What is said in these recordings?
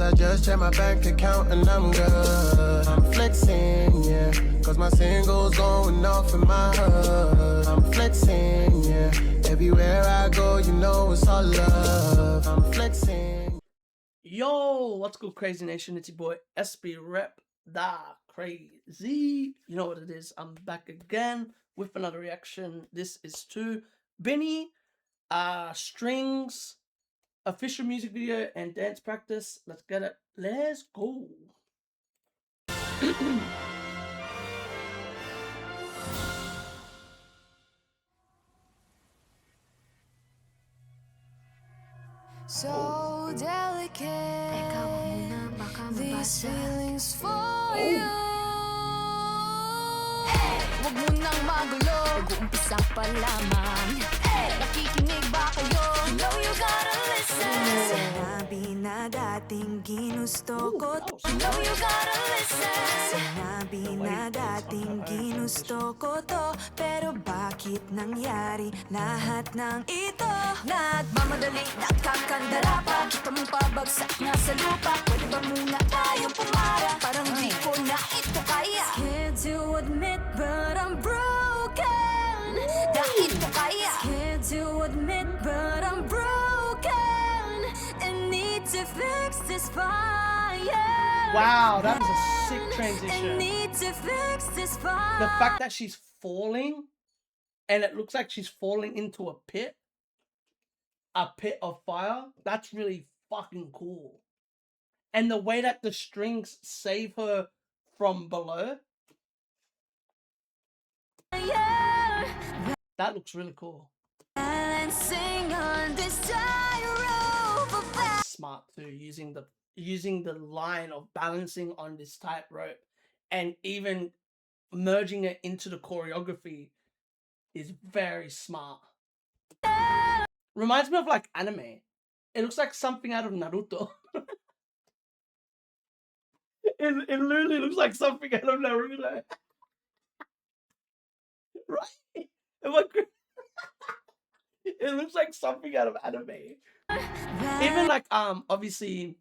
I just checked my bank account and I'm good. I'm flexing, yeah, cause my singles going off in my hood. I'm flexing, yeah, everywhere I go, you know it's all love. I'm flexing. Yo, what's good, Crazy Nation? It's your boy Espy Rep Da Crazy. You know what it is. I'm back again with another reaction. This is to Bini, Strings, official music video and dance practice. Let's get it. Let's go. So delicate, these feelings for you. Huwag mo nang magulo, nag-uumpisa pa lamang. Nakikinig ba kayo? You know you gotta listen. Sinabi na dating ginusto ko. You know you gotta listen. Sinabi na dating ginusto ko to, pero bakit nangyari lahat ng ito? Nagmamadali, nakakandara pa. Kita mong pabagsak nga sa lupa. Pwede ba muna tayong pumara? Parang di ko na ito kaya. Scared to admit but I'm broken. Dahil mo kaya. Scared to admit but I'm broken. And need to fix this fire. Wow, that was a sick transition. And need to fix this fire. The fact that she's falling and it looks like she's falling into a pit of fire, that's really fucking cool. And the way that the strings save her from below, that looks really cool. That's smart too, using the line of balancing on this tightrope and even merging it into the choreography is very smart. Reminds me of like anime. It looks like something out of Naruto. It literally looks like something out of Naruto. Right? Am I crazy? It looks like something out of anime. Even like obviously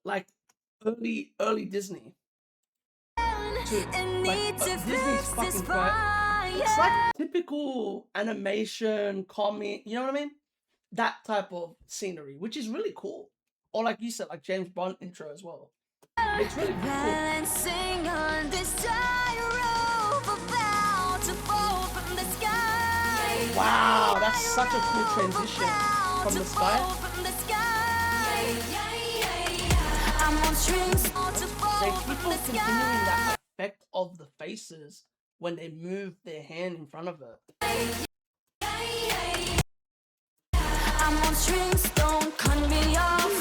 like early Disney. Too. Like, Disney's fucking great. It's like typical animation, comic, you know what I mean? That type of scenery, which is really cool. Or like you said, like James Bond intro as well. It's really cool. Wow, that's such a cool transition from the sky. They keep on continuing that effect of the faces when they move their hand in front of her. I'm on strings, don't cut me off.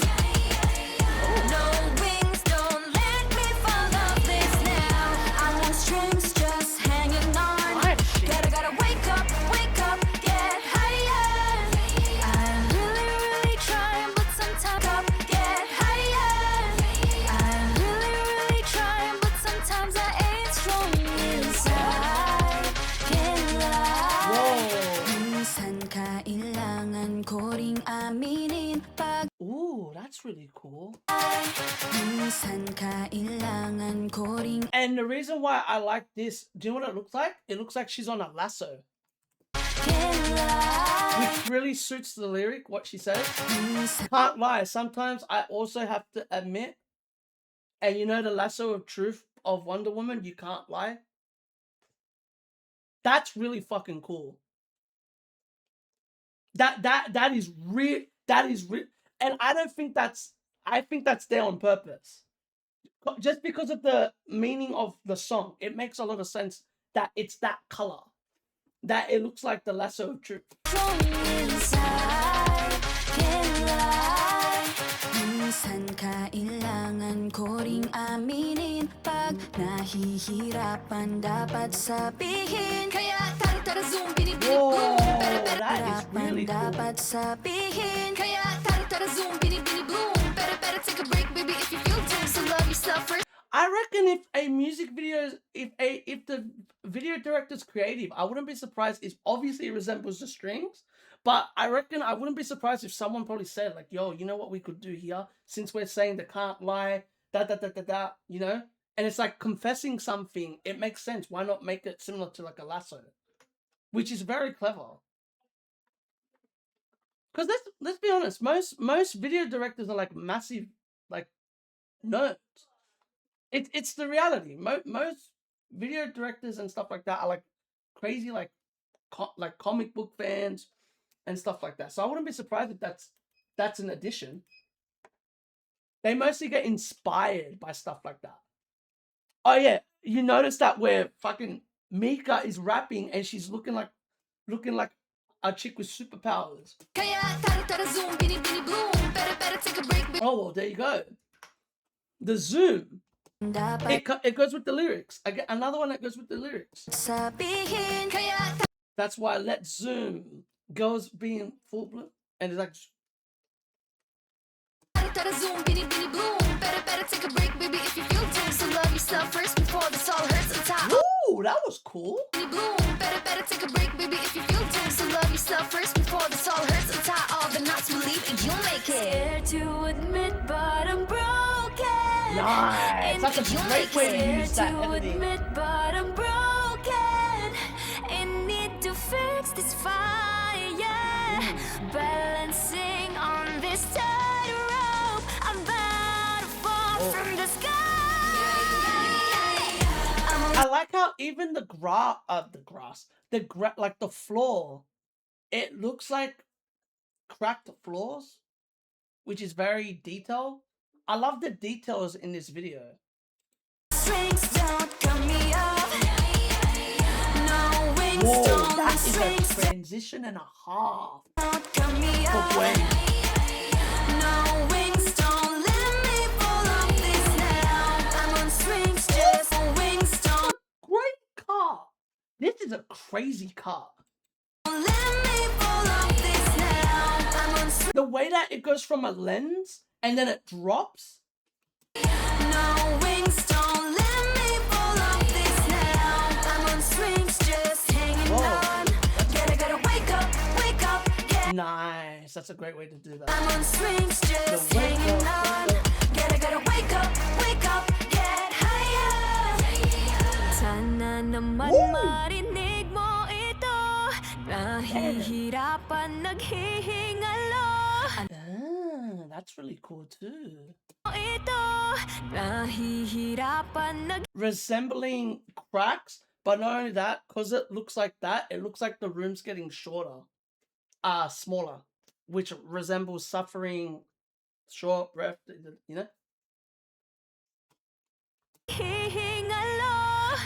No wings, don't let me fall off this now. I'm on strings, just hanging on. Gotta wake up, get higher. I'm really trying, but sometimes get higher. I'm really trying, but sometimes I ain't strong inside. Can't lie. Minsan kailangan ko ring aminin pag. Ooh, that's really cool. Minsan kailangan ko ring. And the reason why I like this, do you know what it looks like? It looks like she's on a lasso. Which really suits the lyric, what she says. Can't lie, sometimes I also have to admit, and you know the lasso of truth of Wonder Woman, you can't lie. That's really fucking cool. That is real. That is real. And I think that's there on purpose. Just because of the meaning of the song, it makes a lot of sense that it's that color. That it looks like the lasso of truth. Minsan kailangan ko ring aminin pag nahihirapan dapat sabihin. Kaya tara zoom Whoa, that is really cool. Dapat sabihin. Kaya tara zoom bini boom. Better take a break, baby, if you feel down. So love yourself first. I reckon if a music video, if the video director's creative, I wouldn't be surprised. It obviously resembles the strings, But I reckon I wouldn't be surprised if someone probably said like, "Yo, you know what we could do here? Since we're saying they can't lie, you know." And it's like confessing something. It makes sense. Why not make it similar to like a lasso, which is very clever. Because let's be honest, most video directors are like massive like nerds. It's the reality. Most video directors and stuff like that are like crazy like like comic book fans and stuff like that. So I wouldn't be surprised if that's an addition. They mostly get inspired by stuff like that. Oh yeah, you notice that where fucking Mika is rapping and she's looking like a chick with superpowers. Oh well, there you go. The zoom. It goes with the lyrics. I get another one that goes with the lyrics. That's why Let's Zoom goes being full bloom and it's like. Ooh, that was cool. Nice. That's a great way to use that editing. But I'm broken and need to fix this fire. Balancing on this tightrope, I'm about to fall from the sky. I like how even the like the floor, it looks like cracked floors, which is very detailed. I love the details in this video. Strings don't cut me off. No wings Whoa, don't that is strings a transition and a half. don't cut me For off. when No wings don't let me fall off this now. I'm on strings, just wings don't great car. This is a crazy car. let me fall off this now. I'm on strings. The way that it goes from a lens and then it drops. No wings don't let me fall off this now. I'm on strings, just hanging on. Gotta wake up, yeah. Nice. That's a great way to do that. I'm on strings, just hanging on. Gotta wake up, get higher. Sana naman marinig mo ito. Nahihirapan, naghihingalo. That's really cool too. Ito, nahihirapan, Resembling cracks, but not only that, because it looks like that, it looks like the room's getting shorter, smaller, which resembles suffering, short breath, you know? hihingalo.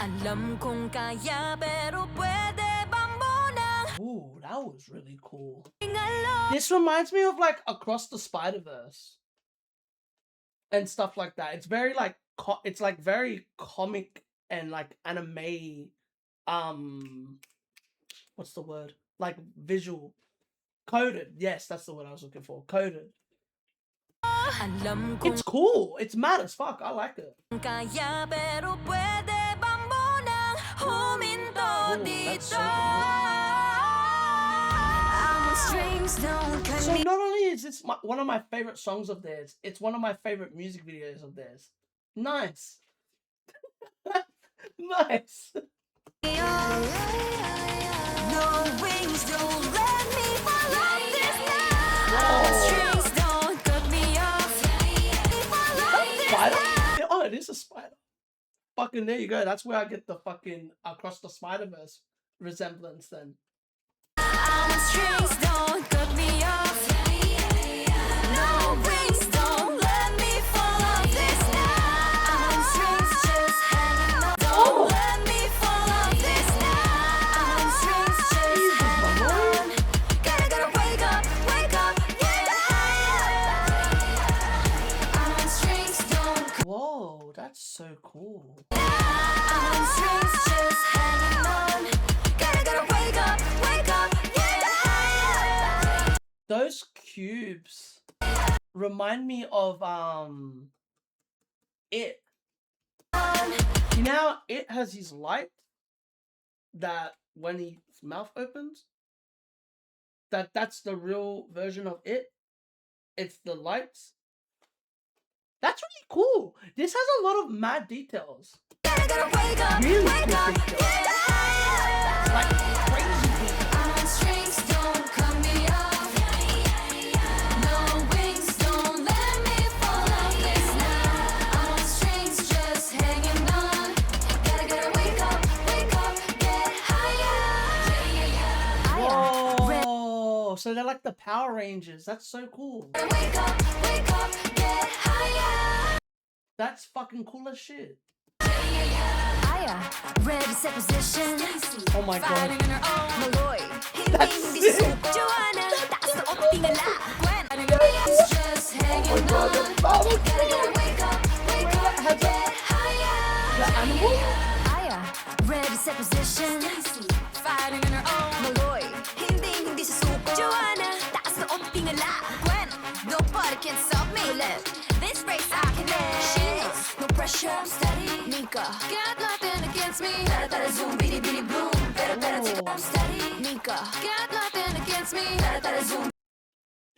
Alam kong kaya pero pwede bang munang Ooh, that was really cool. hingalo. This reminds me of like Across the Spider-Verse and stuff like that. It's very like it's like very comic and like anime. What's the word? Like visual, coded. Yes, that's the word I was looking for. Coded. Alam kong It's cool. It's mad as fuck. I like it. kaya pero pwede bang munang huminto Ooh, that's so dito. Ang strings don't cut So me. not only is this one of my favorite songs of theirs, it's one of my favorite music videos of theirs. Nice. Nice. No wings don't let me fall off this now. Whoa. Strings don't cut me off. Fall off this Spider? now. Yeah, oh, it is a spider. Fucking there you go. That's where I get the fucking Across the Spider-Verse resemblance then. Strings don't cut me off. No wings don't let me fall off this now. Strings just hanging on. Don't let me fall off this now. Strings just hanging on. Gotta wake up, get higher. Strings don't cut. Whoa, that's so cool. Strings just hanging on. Gotta wake up, get higher. Those cubes remind me of It. You know how It has his light that when his mouth opens, that's the real version of it. It's the lights. That's really cool. This has a lot of mad details. Gotta wake up, Really wake cool up, details. get higher. Like crazy details. I'm on strings, don't cut me off. No wings, don't let me fall off this now. I'm on strings, just hanging on. Gotta wake up, get higher. Whoa! So they're like the Power Rangers. That's so cool. Wake up, get higher. That's fucking cool as shit. Aya, ready to set position. Oh my Fighting god. in her own Maloy. That's Hindi sick. suko. Joanna, taas na o tingala. Gwen, it's just hanging Oh my god, on. that's powerful. Gotta wake up, Has get higher. the animal? Aya, ready to set position. Fighting in her own Maloy. Hindi suko. Joanna, taas na o tingala. Gwen, nobody can stop me. This race I can live. She knows, no pressure, I'm steady. Mika, got nothing against me. Better zoom, bidi boom. Better take it, I'm steady. Mika, got nothing against me. Better zoom.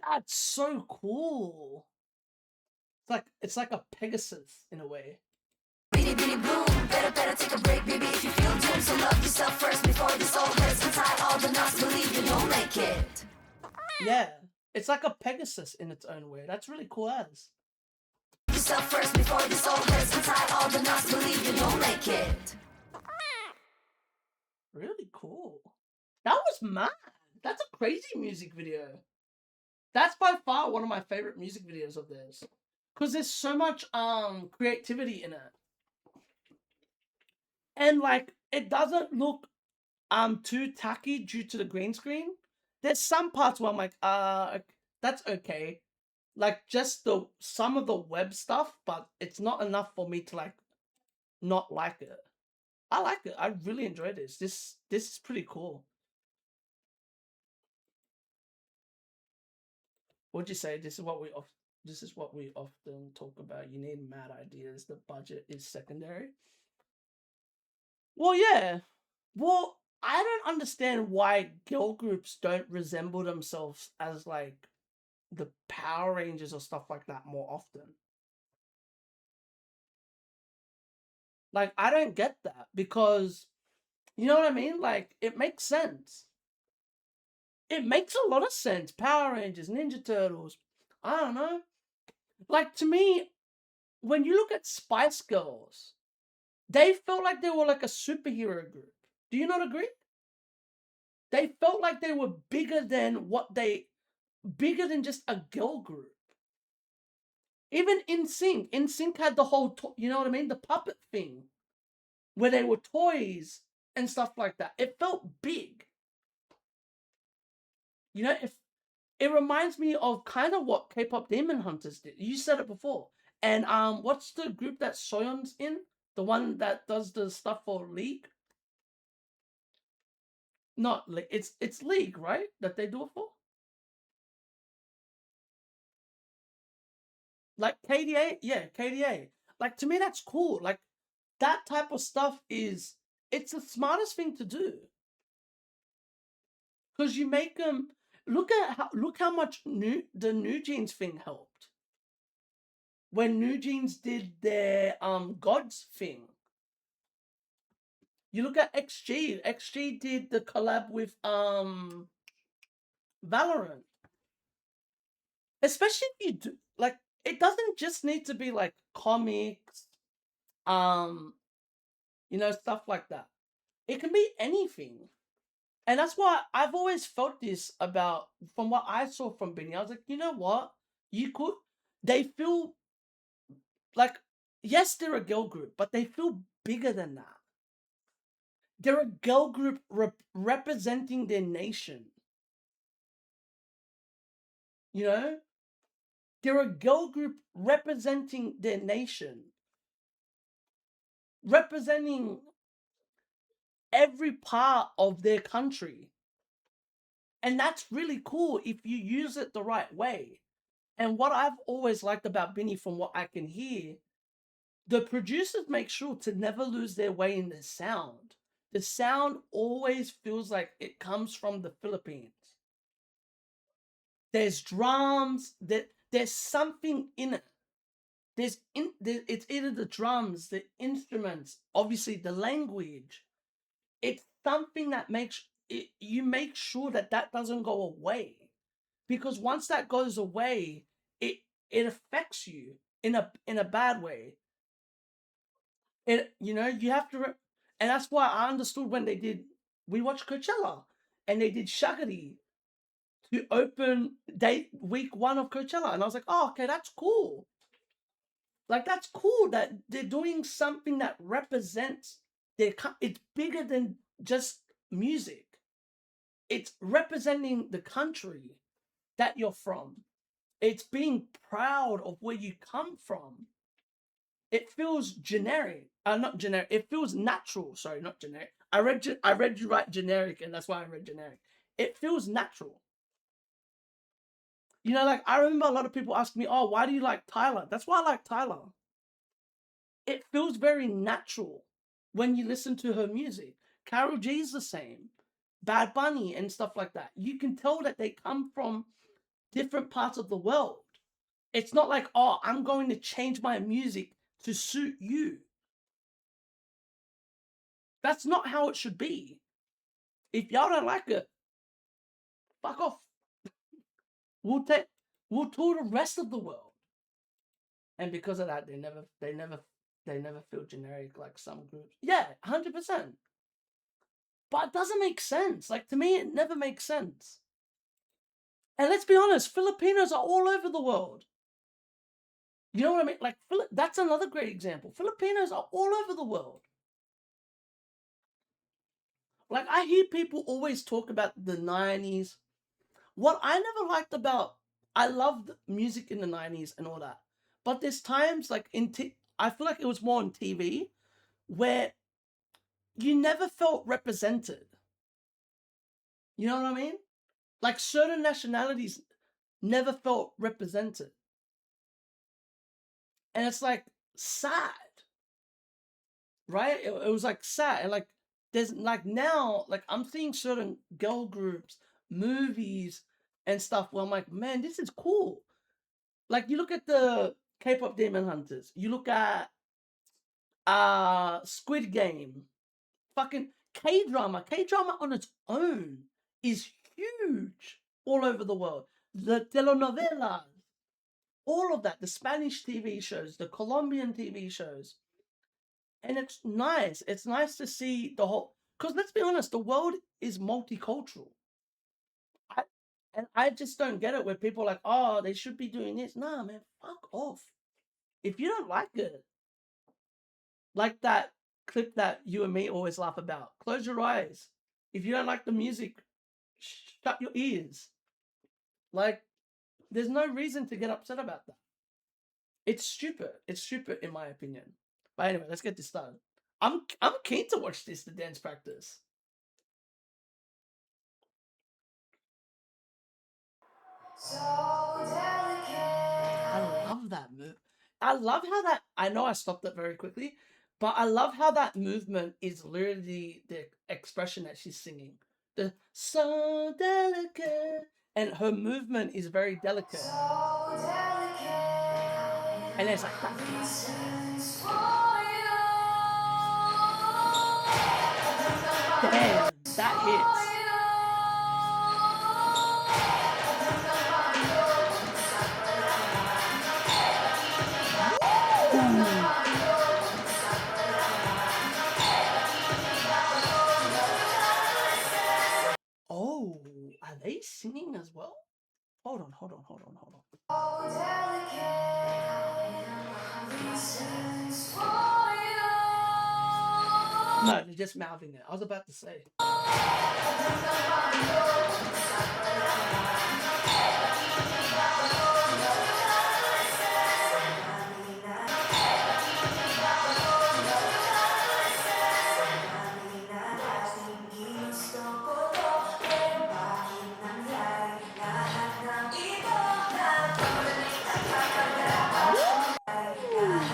That's so cool. It's like a Pegasus in a way. Bidi boom. Better take a break, baby, if you feel doomed. So love yourself first before this all hurts. Untie all the knots, believe you, you'll make it. Yeah. It's like a Pegasus in its own way. That's really cool as. Yourself first before this all hurts. Untie all the knots, believe you, you'll make it. Really cool. That was mad. That's a crazy music video. That's by far one of my favorite music videos of theirs. Because there's so much creativity in it. And like it doesn't look too tacky due to the green screen. There's some parts where I'm like, that's okay. Like just some of the web stuff, but it's not enough for me to like not like it. I like it. I really enjoy this. This is pretty cool. What'd you say? This is what we often talk about. You need mad ideas. The budget is secondary. Well, yeah. Well, I don't understand why girl groups don't resemble themselves as like the Power Rangers or stuff like that more often. Like, I don't get that because, you know what I mean? Like, it makes sense. It makes a lot of sense. Power Rangers, Ninja Turtles. I don't know. Like, to me, when you look at Spice Girls, they felt like they were like a superhero group. Do you not agree? They felt like they were bigger than bigger than just a girl group. Even NSYNC. NSYNC had the whole, you know what I mean? The puppet thing. Where they were toys and stuff like that. It felt big. You know, it reminds me of kind of what K-pop Demon Hunters did. You said it before. And what's the group that Soyeon's in? The one that does the stuff for League? Not League. It's League, right? That they do it for? Like KDA? Yeah, KDA. Like, to me, that's cool. Like, that type of stuff it's the smartest thing to do. Because you make them, look how much the New Jeans thing helped. When New Jeans did their Gods thing. You look at XG. XG did the collab with Valorant. Especially if you do, like, it doesn't just need to be like comics, you know, stuff like that. It can be anything. And that's why I've always felt this about, from what I saw from Bini, I was like, you know what? They feel like, yes, they're a girl group, but they feel bigger than that. They're a girl group representing their nation. You know? They're a girl group representing their nation. Representing every part of their country. And that's really cool if you use it the right way. And what I've always liked about Bini, from what I can hear, the producers make sure to never lose their way in the sound. The sound always feels like it comes from the Philippines. There's drums. There's something in it. It's either the drums, the instruments, obviously the language. It's something that makes it, you make sure that doesn't go away, because once that goes away, it affects you in a bad way. You have to, and that's why I understood when we watched Coachella, and they did Shaggy to open week 1 of Coachella, and I was like, oh, okay, that's cool. Like, that's cool that they're doing something that represents it's bigger than just music. It's representing the country that you're from. It's being proud of where you come from. It feels generic. Not generic. It feels natural. Sorry, not generic. I read you right generic, and that's why I read generic. It feels natural. Like, I remember a lot of people asking me, oh, why do you like Tyler? That's why I like Tyler. It feels very natural when you listen to her music. Karol G's the same. Bad Bunny and stuff like that. You can tell that they come from different parts of the world. It's not like, oh, I'm going to change my music to suit you. That's not how it should be. If y'all don't like it, fuck off. We'll tour the rest of the world. And because of that, they never feel generic like some groups. Yeah, 100%. But it doesn't make sense. Like, to me, it never makes sense. And let's be honest, Filipinos are all over the world. You know what I mean? Like, that's another great example. Filipinos are all over the world. Like, I hear people always talk about the 90s. What I never liked I loved music in the 90s and all that. But there's times, like, I feel like it was more on TV, where you never felt represented. You know what I mean? Like, certain nationalities never felt represented. And it's like sad. Right? It was like sad. And like, there's like now, like, I'm seeing certain girl groups, movies, and stuff where I'm like, man, this is cool. Like, you look at the K-pop Demon Hunters, you look at Squid Game, fucking K-drama on its own is huge all over the world. The telenovelas, all of that, the Spanish TV shows, the Colombian TV shows. And it's nice. It's nice to see the whole, because let's be honest, the world is multicultural. I just don't get it where people are like, oh, they should be doing this. Nah, man, fuck off. If you don't like it, like that clip that you and me always laugh about, close your eyes. If you don't like the music, shut your ears. Like, there's no reason to get upset about that. It's stupid. It's stupid in my opinion. But anyway, let's get this started. I'm keen to watch the dance practice. So delicate. I love that move. I love how that, I know I stopped it very quickly, but I love how that movement is literally the expression that she's singing. The so delicate. And her movement is very delicate. So delicate. And it's like that. Reasons for you. Damn, that hits. Oh, are they singing as well? Hold on. So delicate. Reasons for you. No, they're just mouthing it. I was about to say. Nice, man.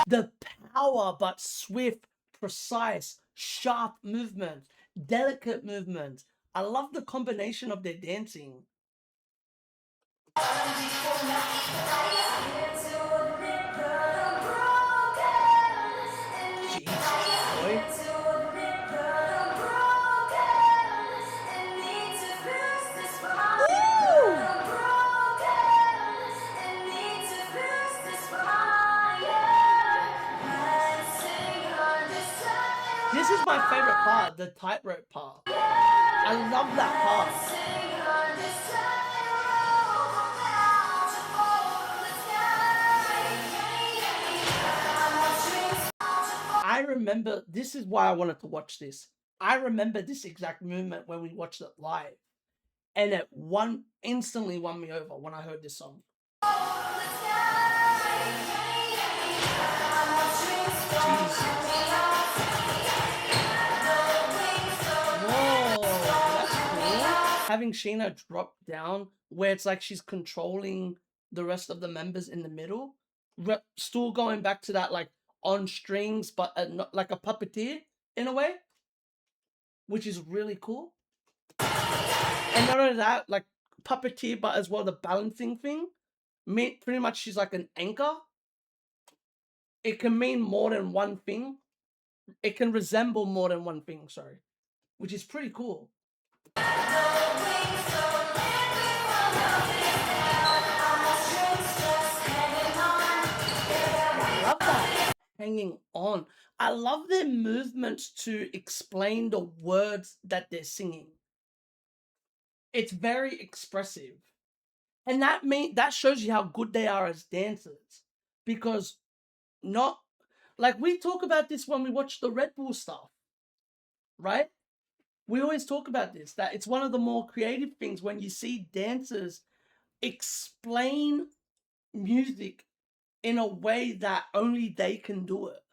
The power, but swift, precise, sharp movement, delicate movement. I love the combination of their dancing. Jesus, boy. This is my favorite part, the tightrope part. I love that part. I remember, this is why I wanted to watch this. I remember this exact movement when we watched it live. And it instantly won me over when I heard this song. Jesus. Whoa, that's cool. Having Sheena drop down where it's like she's controlling the rest of the members in the middle. Still going back to that like on strings, but not like a puppeteer in a way, which is really cool. And not only that, like puppeteer, but as well the balancing thing. Pretty much she's like an anchor. It can mean more than one thing. It can resemble more than one thing, sorry. Which is pretty cool. I love that. Hanging on. I love their movements to explain the words that they're singing. It's very expressive. And that shows you how good they are as dancers. Because not like we talk about this when we watch the Red Bull stuff, right? We always talk about this, that it's one of the more creative things when you see dancers explain music in a way that only they can do it.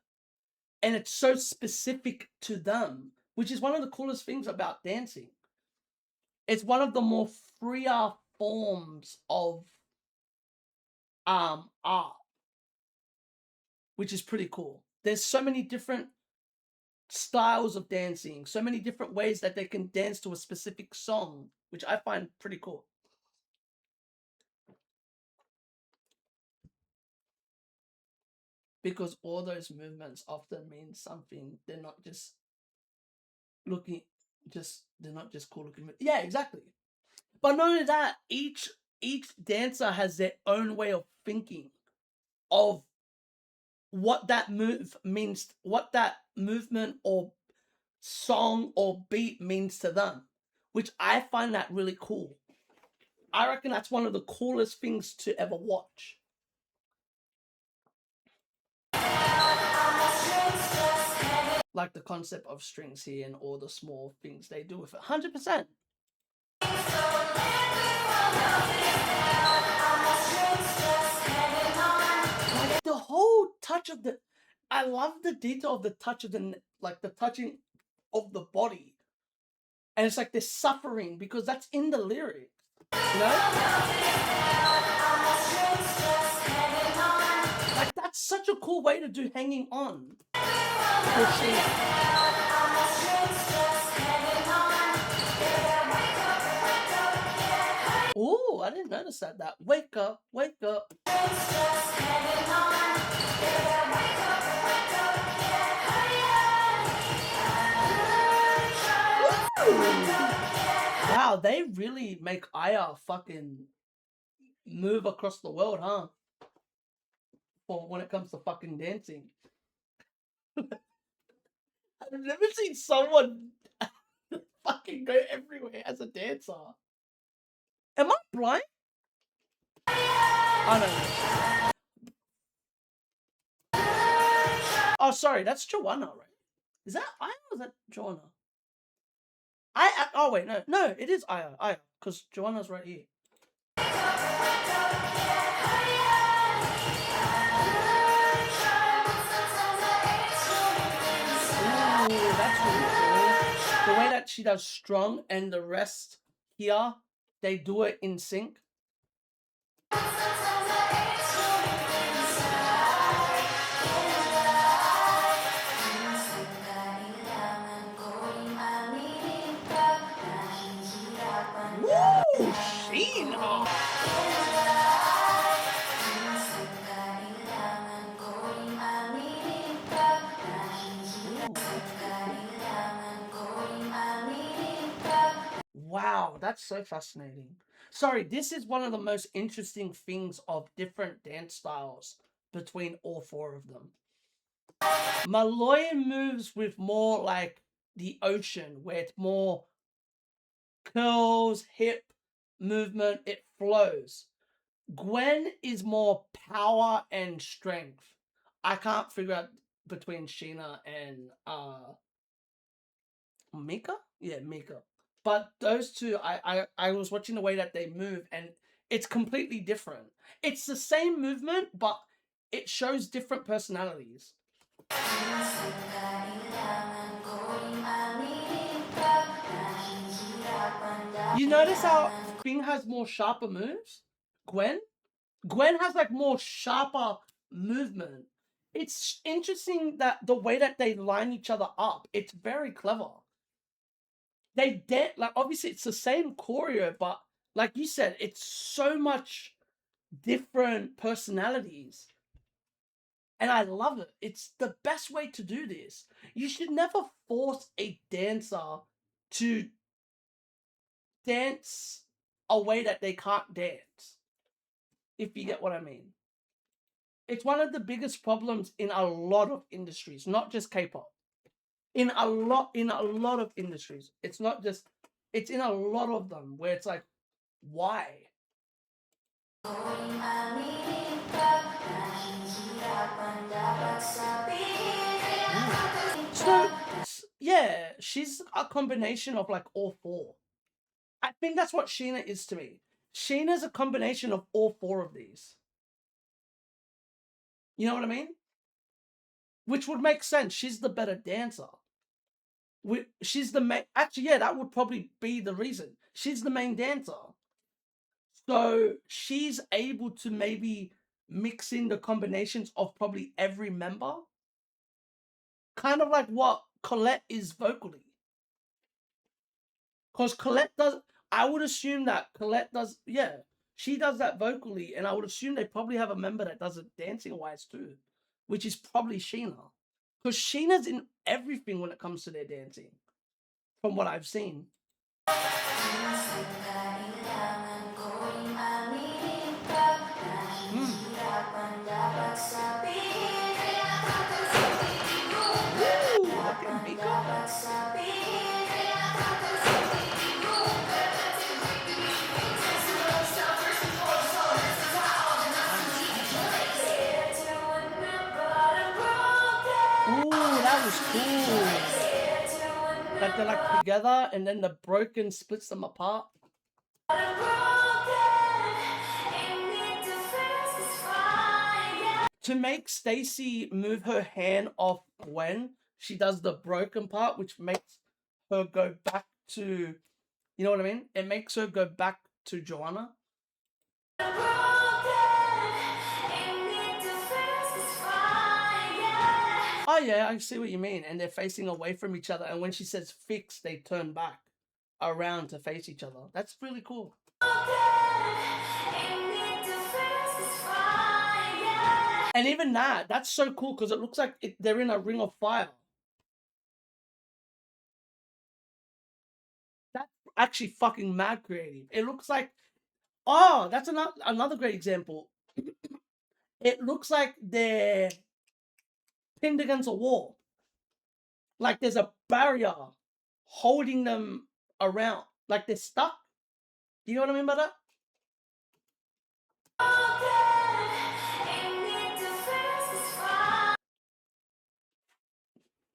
And it's so specific to them, which is one of the coolest things about dancing. It's one of the more freer forms of art, which is pretty cool. There's so many different styles of dancing, so many different ways that they can dance to a specific song, which I find pretty cool. Because all those movements often mean something. They're not just they're not just cool looking. Yeah, exactly. But not only that, each dancer has their own way of thinking of what that move means, what that movement or song or beat means to them, which I find that really cool. I reckon that's one of the coolest things to ever watch. Like the concept of strings here and all the small things they do with it. 100%. Like the whole touch of the... I love the detail of the touch of the... Like the touching of the body. And it's like they're suffering because that's in the lyrics. You know? Like that's such a cool way to do hanging on. Oh, I didn't notice that. Wake up, wake up. Wow, they really make Aya fucking move across the world, huh? For when it comes to fucking dancing. I've never seen someone fucking go everywhere as a dancer. Am I blind? Oh, no. Oh, sorry, that's Joanna, right? Is that Aya or is that Joanna? Oh, wait, no, it is Aya, because Joanna's right here. Ooh, that's really cool. The way that she does strong and the rest here, they do it in sync. that's so fascinating. Sorry, this is one of the most interesting things of different dance styles between all four of them. Malloy moves with more like the ocean, where it's more curls, hip movement, it flows. Gwen is more power and strength. I can't figure out between Sheena and Mika? Yeah, Mika. But those two, I was watching the way that they move, and it's completely different. It's the same movement, but it shows different personalities. You notice how Bing has more sharper moves? Gwen? Gwen has like more sharper movement. It's interesting that the way that they line each other up, it's very clever. They did like obviously it's the same choreo, but like you said, it's so much different personalities. And I love it. It's the best way to do this. You should never force a dancer to dance a way that they can't dance. If you get what I mean. It's one of the biggest problems in a lot of industries, not just K-pop. In a lot of industries. It's not just, it's in a lot of them where it's like, why? So, yeah, she's a combination of like all four. I think that's what Sheena is to me. Sheena's a combination of all four of these. You know what I mean? Which would make sense. She's the better dancer. She's the main. Actually, yeah, that would probably be the reason. She's the main dancer. So she's able to maybe mix in the combinations of probably every member. Kind of like what Colette is vocally. Because Colette does, I would assume that Colette does, yeah, she does that vocally, and I would assume they probably have a member that does it dancing wise too, which is probably Sheena. Because Sheena's in everything when it comes to their dancing, from what I've seen. Woo! Okay, Mika. Ooh, that was cool. Like they're like together and then the broken splits them apart. To make Stacy move her hand off Gwen, she does the broken part, which makes her go back to, you know what I mean? It makes her go back to Joanna. Oh yeah, I see what you mean. And they're facing away from each other. And when she says fix, they turn back around to face each other. That's really cool. And even that's so cool because it looks like they're in a ring of fire. That's actually fucking mad creative. It looks like, oh, that's another great example. It looks like they're pinned against a wall. Like there's a barrier holding them around. Like they're stuck. Do you know what I mean by that?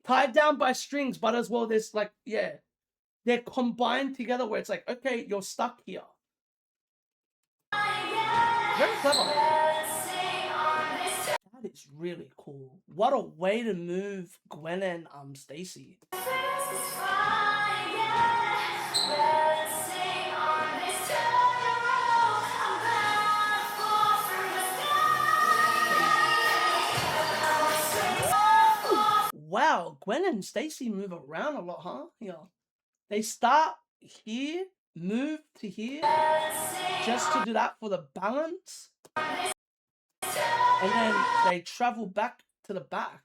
Tied down by strings, but as well, there's like, yeah, they're combined together where it's like, okay, you're stuck here. Very clever. That is really cool. What a way to move Gwen and Stacy. Wow, Gwen and Stacy move around a lot, huh? Yeah. They start here, move to here, just to do that for the balance. And then they travel back to the back.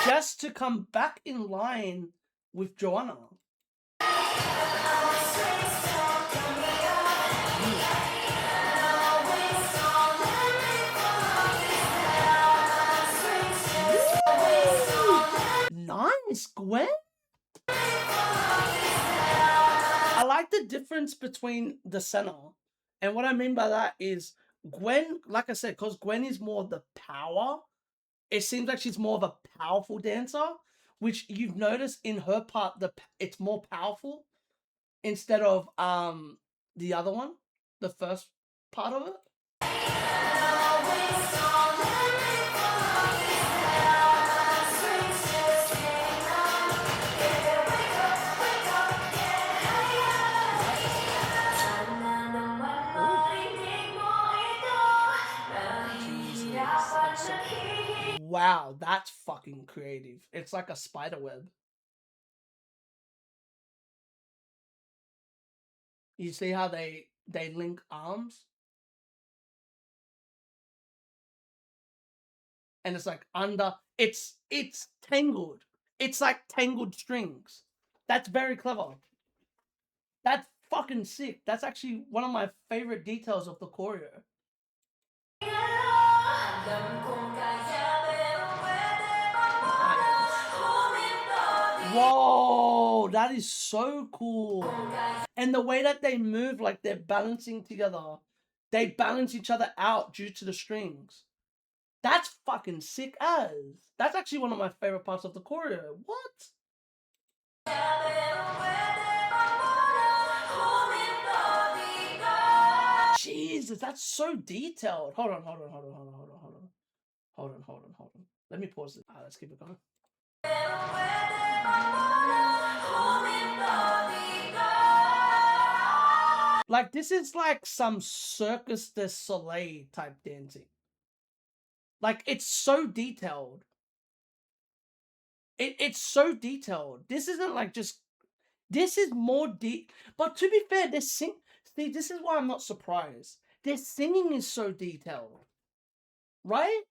Just to come back in line with Joanna. Nice, Gwen. I like the difference between the center. And what I mean by that is Gwen, like I said, because Gwen is more the power, it seems like she's more of a powerful dancer, which you've noticed in her part, it's more powerful instead of the other one, the first part of it. Wow, that's fucking creative. It's like a spider web. You see how they link arms? And it's like it's tangled. It's like tangled strings. That's very clever. That's fucking sick. That's actually one of my favorite details of the choreo. Whoa, that is so cool. And the way that they move, like they're balancing together. They balance each other out due to the strings. That's fucking sick as. That's actually one of my favorite parts of the choreo. What? Jesus, that's so detailed. Hold on. Let me pause it. Let's keep it going. Like, this is like some Circus du Soleil type dancing. Like, it's so detailed. It's so detailed. This isn't like just... This is more deep. But to be fair, see, this is why I'm not surprised. Their singing is so detailed. Right?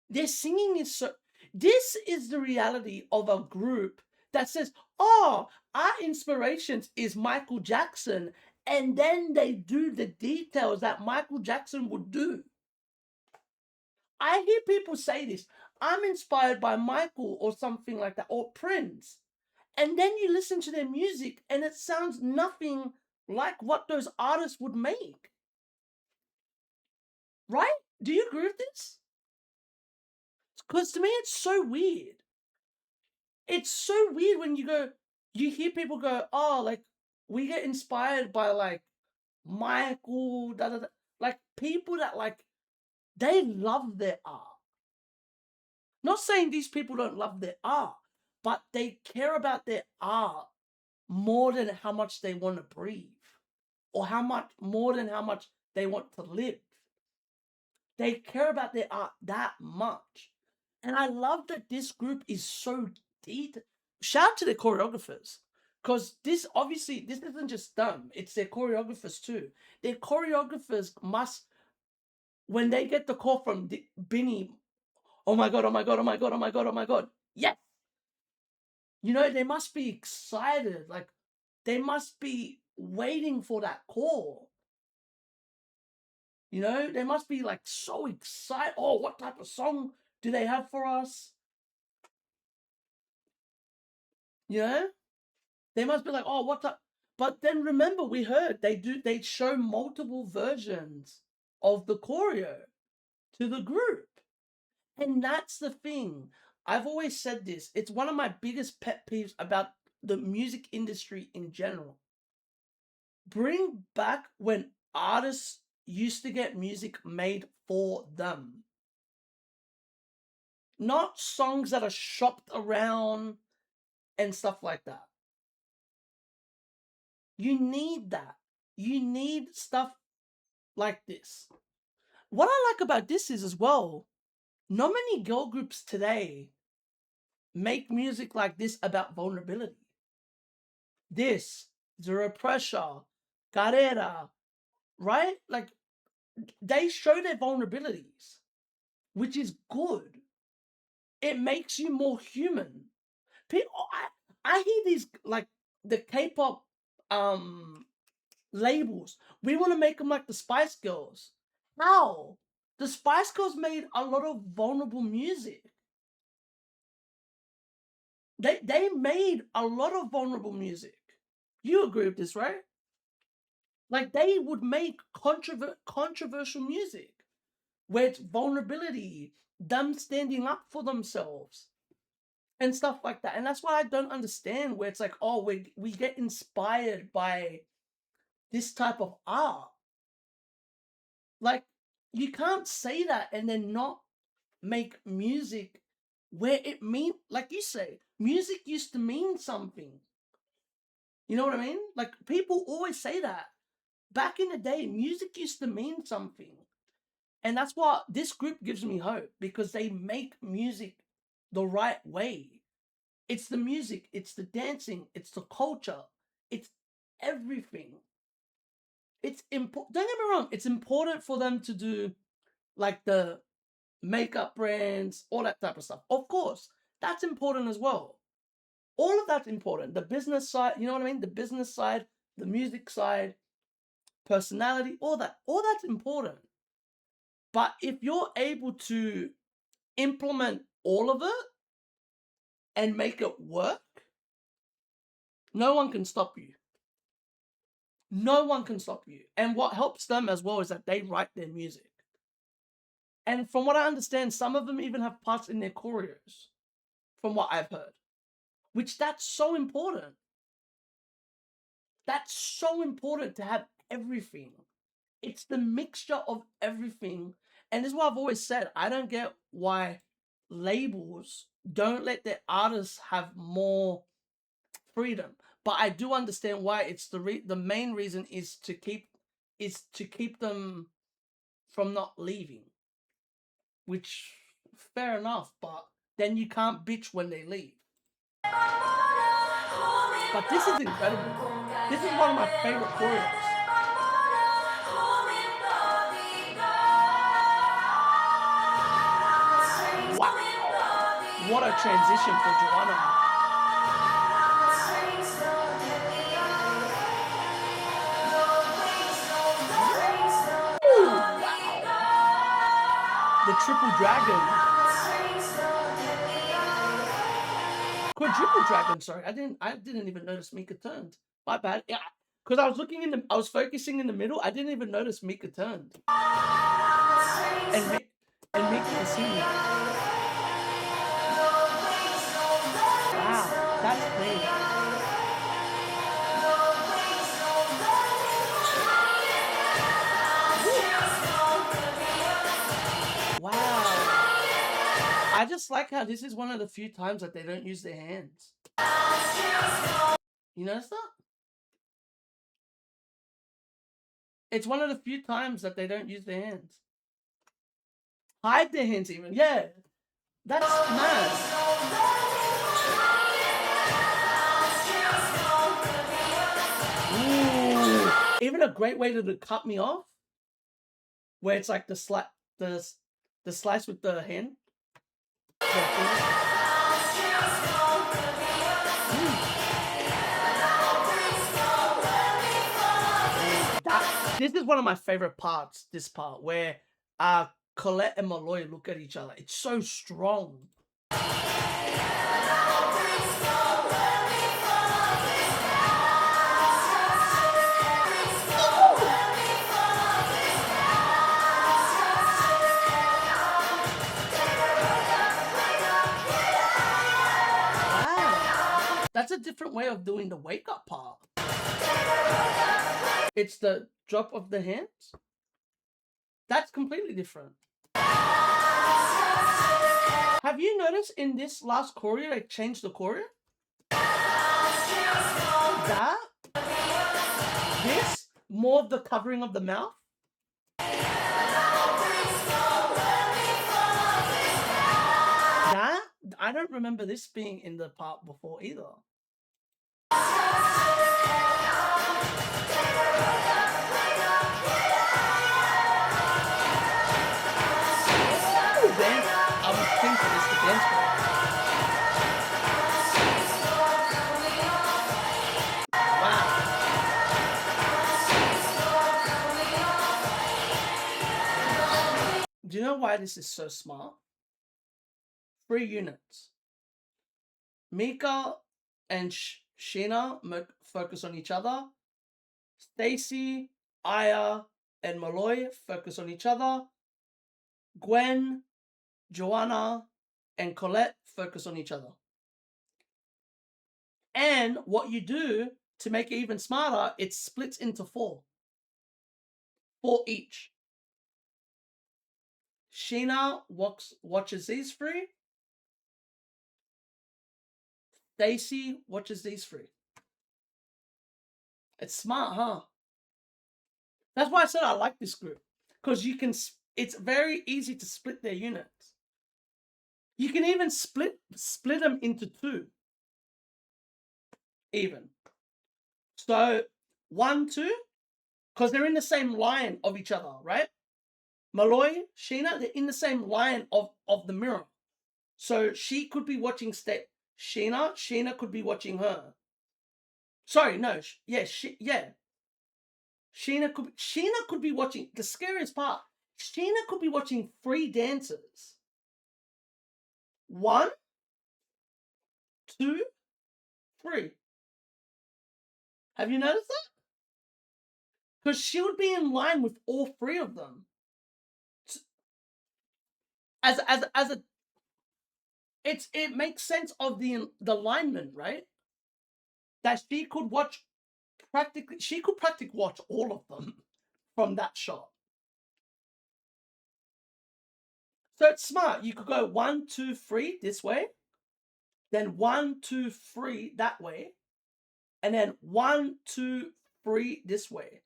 Their singing is so... This is the reality of a group that says, oh, our inspirations is Michael Jackson. And then they do the details that Michael Jackson would do. I hear people say this. I'm inspired by Michael or something like that, or Prince. And then you listen to their music and it sounds nothing like what those artists would make. Right? Do you agree with this? Because to me, it's so weird. It's so weird when you hear people go, oh, like, we get inspired by, like, Michael, da da da. Like, people that, like, they love their art. Not saying these people don't love their art, but they care about their art more than how much they want to breathe, or more than how much they want to live. They care about their art that much. And I love that this group is so deep. Shout out to their choreographers. Because this isn't just them, it's their choreographers too. Their choreographers must, when they get the call from Bini, oh my God. Yes. You know, they must be excited. Like, they must be waiting for that call. You know, they must be like so excited. Oh, what type of song do they have for us? You know? They must be like, oh, what type? But then remember, we heard they show multiple versions of the choreo to the group. And that's the thing. I've always said this. It's one of my biggest pet peeves about the music industry in general. Bring back when artists used to get music made for them. Not songs that are shopped around and stuff like that. You need that. You need stuff like this. What I like about this is as well, not many girl groups today make music like this about vulnerability. This, Zero Pressure, Carrera, right? Like, they show their vulnerabilities, which is good. It makes you more human. I hear these like the K-pop labels. We want to make them like the Spice Girls. How? The Spice Girls made a lot of vulnerable music. They made a lot of vulnerable music. You agree with this, right? Like they would make controversial music where it's vulnerability, them standing up for themselves, and stuff like that. And that's why I don't understand where it's like, oh, we get inspired by this type of art. Like, you can't say that and then not make music where it mean, like you say, music used to mean something. You know what I mean? Like, people always say that. Back in the day, music used to mean something. And that's why this group gives me hope, because they make music the right way. It's the music, it's the dancing, it's the culture, it's everything. It's important. Don't get me wrong, it's important for them to do like the makeup brands, all that type of stuff. Of course, that's important as well. All of that's important. The business side, you know what I mean? The business side, the music side, personality, all that's important. But if you're able to implement all of it and make it work, no one can stop you. No one can stop you. And what helps them as well is that they write their music. And from what I understand, some of them even have parts in their choreos, from what I've heard. Which that's so important. That's so important to have everything. It's the mixture of everything. And this is what I've always said. I don't get why labels don't let their artists have more freedom. But I do understand why. It's the main reason is to keep them from not leaving. Which, fair enough, but then you can't bitch when they leave. But this is incredible. This is one of my favorite choreos. Wow. What a transition for Joanna. The triple dragon. Quadruple dragon, sorry. I didn't even notice Mika turned. My bad. Yeah. Because I was focusing in the middle. I didn't even notice Mika turned. And Mika can see me. Wow, that's crazy. Wow. I just like how this is one of the few times that they don't use their hands. You notice that? It's one of the few times that they don't use their hands. Hide their hands even. Yeah. That's mad. Ooh. Even a great way to cut me off. Where it's like the slice with the hand. This is one of my favorite parts, this part, where Colette and Malloy look at each other. It's so strong. That's a different way of doing the wake up part. It's the drop of the hands. That's completely different. Have you noticed in this last choreo they changed the choreo? That, this, more of the covering of the mouth. That, I don't remember this being in the part before either. Do you know why this is so smart? 3 units. Mika and Sheena focus on each other. Stacy, Aya, and Malloy focus on each other. Gwen, Joanna, and Colette focus on each other. And what you do to make it even smarter, it splits into 4. 4 each. Sheena watches these 3. Stacy watches these 3. It's smart, huh? That's why I said I like this group. Because you can, it's very easy to split their units. You can even split them into 2. Even. So 1, 2, because they're in the same line of each other, right? Malloy, Sheena, they're in the same line of the mirror. So she could be watching Sheena could be watching her. Sorry, no, Sheena could be watching, the scariest part, Sheena could be watching 3 dancers. 1, 2, 3. Have you noticed that? Because she would be in line with all 3 of them. It makes sense of the alignment, right? That she could practically watch all of them from that shot. So it's smart. You could go 1, 2, 3 this way, then 1, 2, 3 that way, and then 1, 2, 3 this way.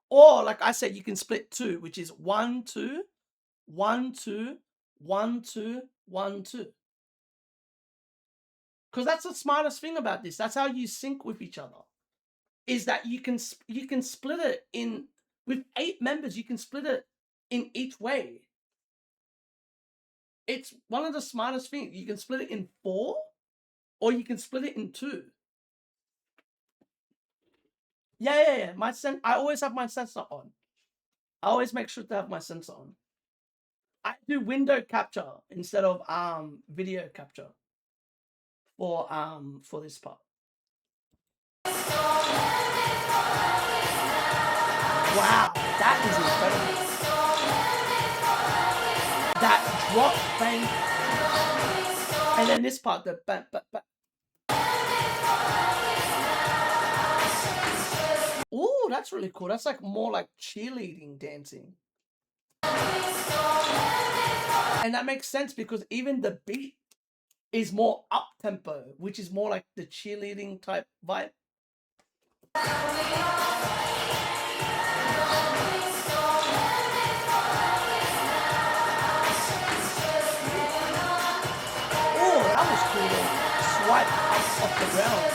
Or like I said, you can split 2, which is 1, 2, 1, 2, 1, 2, 1, 2. Because that's the smartest thing about this. That's how you sync with each other. Is that you can split it in, with 8 members, you can split it in each way. It's one of the smartest things. You can split it in 4, or you can split it in 2. Yeah. I always have my sensor on. I always make sure to have my sensor on. I do window capture instead of video capture for this part. Wow, that is incredible. That drop bang, and then this part, the bang. Ooh, that's really cool. That's like more like cheerleading dancing. And that makes sense because even the beat is more up tempo, which is more like the cheerleading type vibe. Oh, that was cool to swipe up off the ground.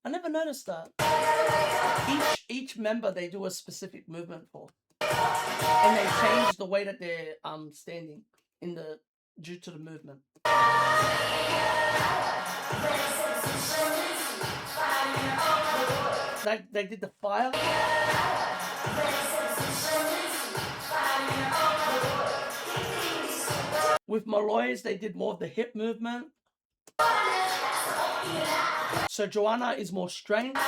I never noticed that. Each member they do a specific movement for, and they change the way that they're standing due to the movement. They did the fire. With Malloy's, they did more of the hip movement. So Joanna is more strength.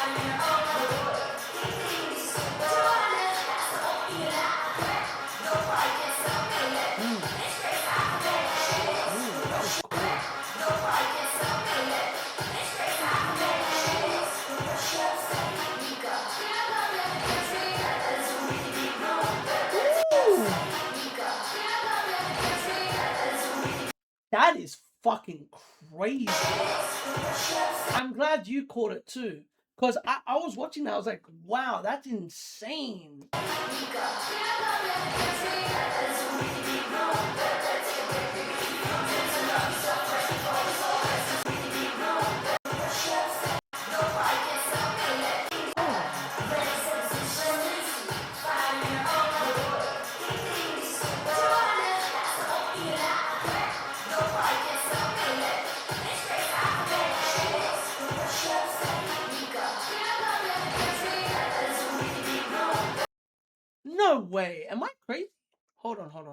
That is fucking crazy. I'm glad you caught it too. Because I was watching that, I was like, wow, that's insane.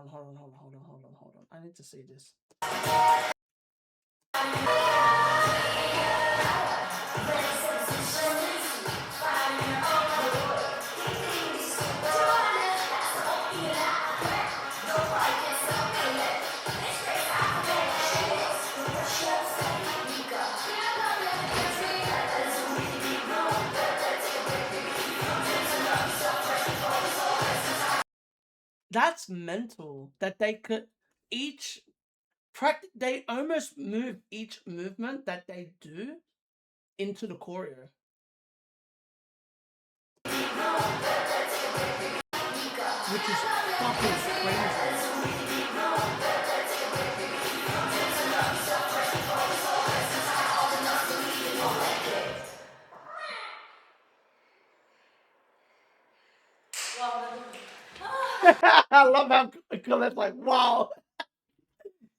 on. I need to see this. That's mental that they could each they almost move each movement that they do into the choreo. Which is fucking crazy. I love how Colette's like, wow.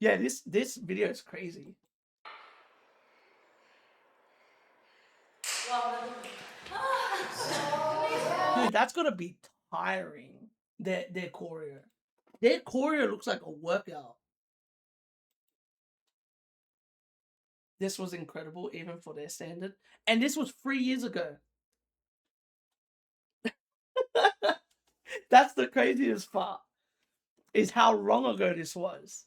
Yeah, this video is crazy. Dude, that's gonna be tiring. Their choreo. Their choreo looks like a workout. This was incredible, even for their standard. And this was 3 years ago. That's the craziest part. Is how long ago this was.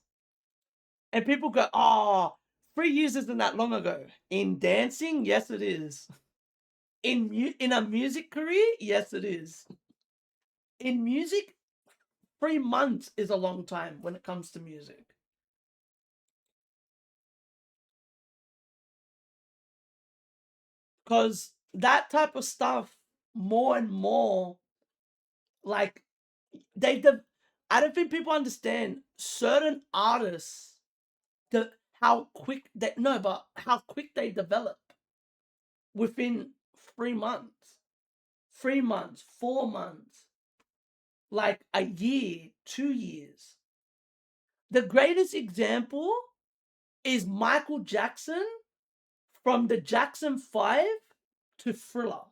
And people go, oh, 3 years isn't that long ago. In dancing, yes it is. In a music career, yes it is. In music, 3 months is a long time when it comes to music. Because that type of stuff, more and more, like, I don't think people understand certain artists, how quick they develop within 3 months, 3 months, 4 months, like a year, 2 years. The greatest example is Michael Jackson from the Jackson 5 to Thriller.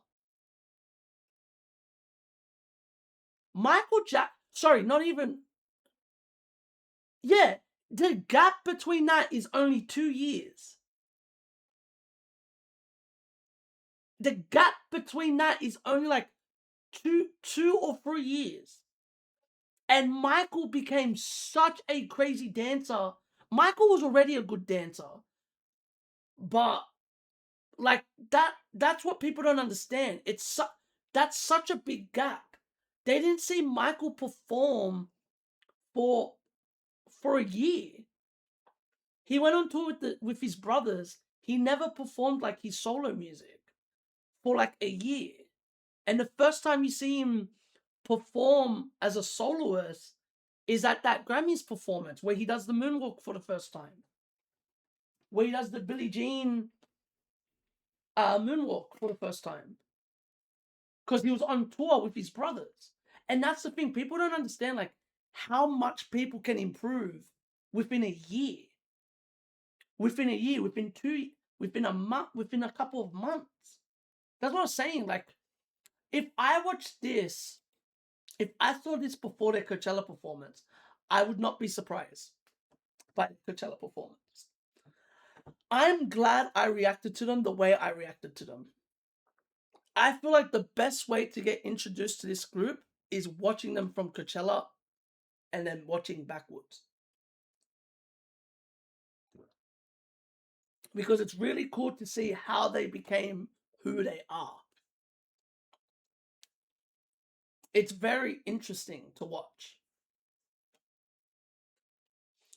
Yeah, the gap between that is only 2 years. The gap between that is only like two or 3 years. And Michael became such a crazy dancer. Michael was already a good dancer. But like that's what people don't understand. That's such a big gap. They didn't see Michael perform for a year. He went on tour with his brothers. He never performed like his solo music for like a year. And the first time you see him perform as a soloist is at that Grammys performance where he does the moonwalk for the first time. Where he does the Billie Jean moonwalk for the first time. Because he was on tour with his brothers. And that's the thing. People don't understand like how much people can improve within a year. Within a year, within a month, within a couple of months. That's what I'm saying. Like, if I watched this, if I saw this before their Coachella performance, I would not be surprised by the Coachella performance. I'm glad I reacted to them the way I reacted to them. I feel like the best way to get introduced to this group is watching them from Coachella and then watching backwards. Because it's really cool to see how they became who they are. It's very interesting to watch.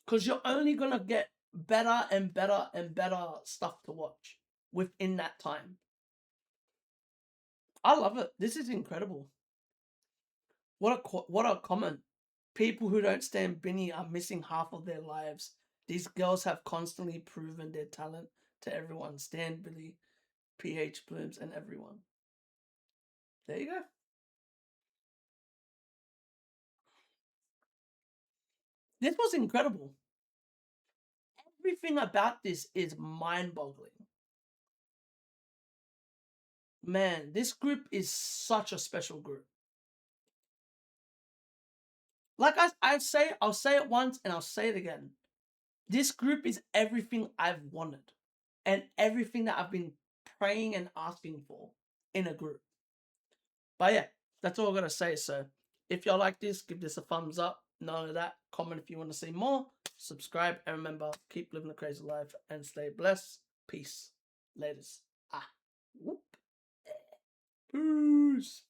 Because you're only going to get better and better and better stuff to watch within that time. I love it. This is incredible. What a comment. People who don't stand Bini are missing half of their lives. These girls have constantly proven their talent to everyone. Stan, Billy, PH Blooms, and everyone. There you go. This was incredible. Everything about this is mind-boggling. Man, this group is such a special group. like I'll say it once and I'll say it again. This group is everything I've wanted and everything that I've been praying and asking for in a group. But yeah, that's all I gotta say. So if y'all like this, give this a thumbs up. None of that. Comment if you want to see more. Subscribe and remember, keep living a crazy life and stay blessed. Peace. Laters. Whoop. Peace.